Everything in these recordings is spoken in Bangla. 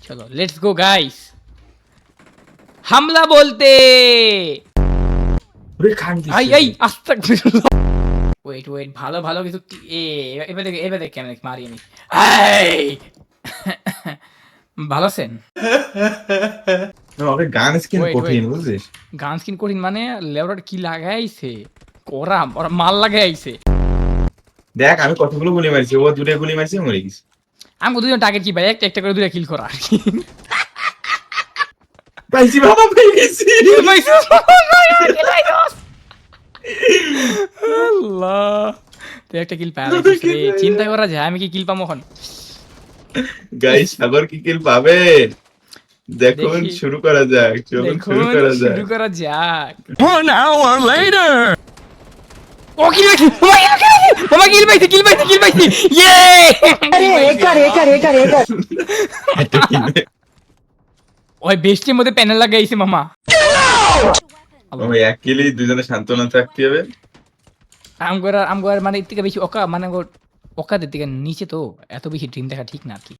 চলো লেটস গো গাইস, হামলা বলতে আই আই আস্তাগফিরুল্লাহ। ওয়েট ওয়েট, ভালো ভালো কিছু এবার দেখ কেমন মারি আমি। এই ভালো আছেন? আমাকে গান স্কিন Wait, কঠিন wait. বুঝছিস? গান স্কিন কঠিন মানে লেবরার কি লাগাইছে, ওরা ওরা মাল লাগাইছে। দেখ আমি কতগুলো গুলি মারছি, ও দুটো গুলি মারছে মরে গেছে। আমি দুজন টার্গেট কি ভাই, একটা একটা করে দুটা কিল করা আর কি। পাইছি বাবা, পেয়ে গেছি। আল্লাহ, তুই একটা কিল পাওয়া যাচ্ছিস রে, চিন্তা করা যায় আমি কি কিল পাবো এখন। গাইস সাগর কি কিল পাবে? দেখুন দেখি। শুরু করা যাক, চলুন শুরু দেখুন করা যাক। শুরু করা যাক। 1 hour later! ও কিল পাইছি, মামা কিল পাইছি, কিল পাইছি, কিল পাইছি, ইয়ে! একটা কিনে ওই বেস্টের মধ্যে প্যানেল লাগাইছে মামা। ওই এক কিলেই দুজনে সান্ত্বনা থাকতে হবে। আমগর মানে এর থেকে বেশি ওকা মানে ওকাদের থেকে নিচে তো এত বেশি ড্রিম দেখা ঠিক না আর কি।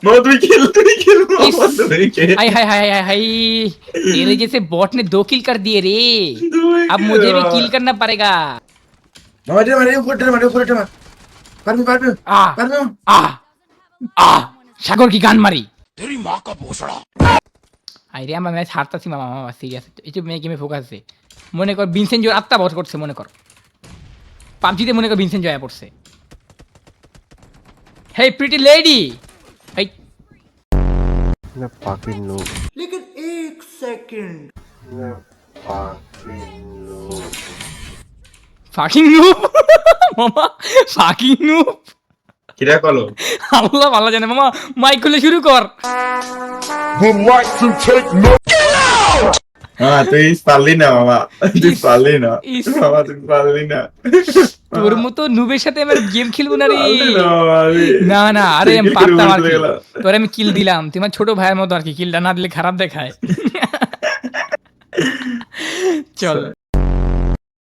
মামা তুই কিল इस মামা তুই কিল। हाय हाय हाय हाय हाय, तेरे जैसे बॉट ने 2 किल कर दिए रे, अब मुझे भी किल करना पड़ेगा। মামা রে মারে উপরে মার। পারবি आ পারবি। आ आ সাগর কি গান মারি तेरी माँ का भोसड़ा! আই রে, আমার ম্যাচ হারতাছি মামা, মামা সিরিয়াস এই মেয়ে গেমে ফোকাস আছে। মনে কর ভিনসেন্ট জয় আত্মা বস করছে, মনে কর পাবজিতে মনে কর ভিনসেন্ট জয় পড়ছে। হেই প্রিটি লেডি, হেই मैं fucking noob. लेकिन एक सेकंड मैं fucking noob. Fucking noob. মামা ফাকিং নুব, কিরা কলো? আল্লাহ ভালো জানে মামা, মাইক খুলে শুরু কর। হ্যাঁ তুই পারলি না মামা, তুই পারলি না ইস। মামা, তুই পারলি না। তোর মতো নুবের সাথে আমার গেম খেলবো না রে। পারলি না মামা, না না, আরে আমি কিল করে পারতাম আর উঠে কি, গেলাম। তোর আমি কিল দিলাম, তোমার ছোট ভাইয়ের মতো আর কি, কিলটা না দিলে খারাপ দেখায়। চল